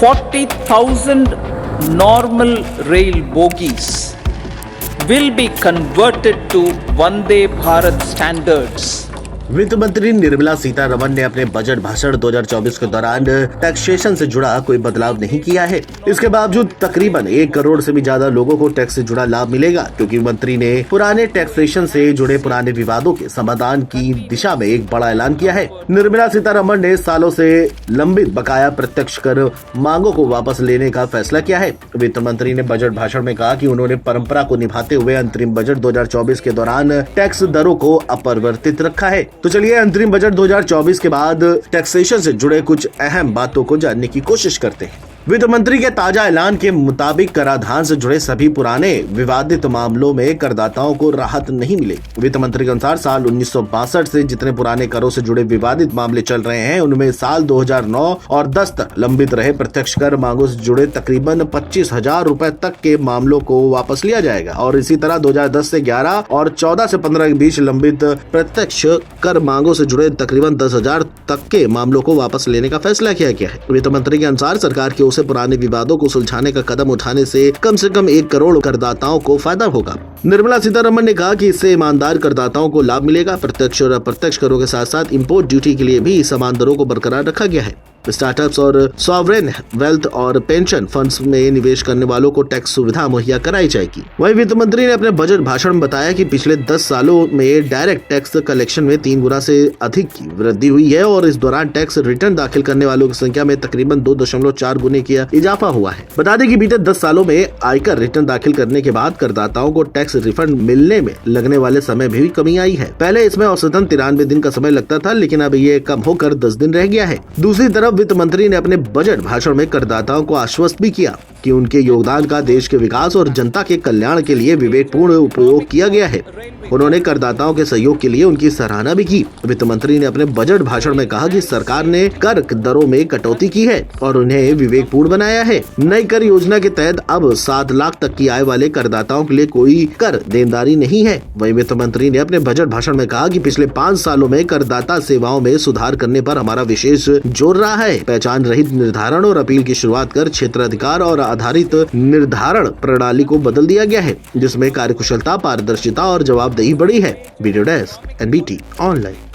40,000 normal rail bogies will be converted to Vande Bharat standards. वित्त मंत्री निर्मला सीतारमण ने अपने बजट भाषण 2024 के दौरान टैक्सेशन से जुड़ा कोई बदलाव नहीं किया है। इसके बावजूद तकरीबन 1 करोड़ से भी ज्यादा लोगों को टैक्स से जुड़ा लाभ मिलेगा, क्योंकि मंत्री ने पुराने टैक्सेशन से जुड़े पुराने विवादों के समाधान की दिशा में एक बड़ा ऐलान किया है। निर्मला सीतारमण ने सालों से लंबित बकाया प्रत्यक्ष कर मांगों को वापस लेने का फैसला किया है। वित्त मंत्री ने बजट भाषण में कहा कि उन्होंने परंपरा को निभाते हुए अंतरिम बजट 2024 के दौरान टैक्स दरों को अपरिवर्तित रखा है। तो चलिए अंतरिम बजट 2024 के बाद टैक्सेशन से जुड़े कुछ अहम बातों को जानने की कोशिश करते हैं। वित्त मंत्री के ताजा ऐलान के मुताबिक कराधान से जुड़े सभी पुराने विवादित मामलों में करदाताओं को राहत नहीं मिलेगी। वित्त मंत्री के अनुसार साल 1962 से जितने पुराने करों से जुड़े विवादित मामले चल रहे हैं, उनमें साल 2009 और 10 तक लंबित रहे प्रत्यक्ष कर मांगों से जुड़े तकरीबन 25,000 रुपए तक के मामलों को वापस लिया जाएगा। और इसी तरह 2010 से 11 और 14 से 15 के बीच लंबित प्रत्यक्ष कर मांगों से जुड़े तकरीबन 10,000 तक के मामलों को वापस लेने का फैसला किया गया है। वित्त मंत्री के अनुसार सरकार की उसे पुराने विवादों को सुलझाने का कदम उठाने से कम 1 करोड़ करदाताओं को फायदा होगा। निर्मला सीतारमण ने कहा कि इससे ईमानदार करदाताओं को लाभ मिलेगा। प्रत्यक्ष और अप्रत्यक्ष करों के साथ साथ इंपोर्ट ड्यूटी के लिए भी समान दरों को बरकरार रखा गया है। स्टार्टअप्स और सॉवरेन वेल्थ और पेंशन फंड्स में निवेश करने वालों को टैक्स सुविधा मुहैया कराई जाएगी। वहीं वित्त मंत्री ने अपने बजट भाषण में बताया कि पिछले 10 सालों में डायरेक्ट टैक्स कलेक्शन में 3 गुना से अधिक की वृद्धि हुई है और इस दौरान टैक्स रिटर्न दाखिल करने वालों की संख्या में तकरीबन 2.4 गुने की इजाफा हुआ है। बता दें कि बीते 10 सालों में आयकर रिटर्न दाखिल करने के बाद करदाताओं को टैक्स रिफंड मिलने में लगने वाले समय में भी कमी आई है। पहले इसमें औसतन 93 दिन का समय लगता था, लेकिन अब ये कम होकर 10 दिन रह गया है। दूसरी तरफ वित्त मंत्री ने अपने बजट भाषण में करदाताओं को आश्वस्त भी किया कि उनके योगदान का देश के विकास और जनता के कल्याण के लिए विवेकपूर्ण उपयोग किया गया है। उन्होंने करदाताओं के सहयोग के लिए उनकी सराहना भी की। वित्त मंत्री ने अपने बजट भाषण में कहा कि सरकार ने कर दरों में कटौती की है और उन्हें विवेकपूर्ण बनाया है। नई कर योजना के तहत अब 7 लाख तक की आय वाले करदाताओं के लिए कोई कर देनदारी नहीं है। वहीं वित्त मंत्री ने अपने बजट भाषण में कहा कि पिछले 5 सालों में करदाता सेवाओं में सुधार करने पर हमारा विशेष जोर रहा है। पहचान रहित निर्धारण और अपील की शुरुआत कर क्षेत्राधिकार और आधारित निर्धारण प्रणाली को बदल दिया गया है, जिसमें कार्यकुशलता, पारदर्शिता और जवाबदेही बढ़ी है। Video desk NBT online.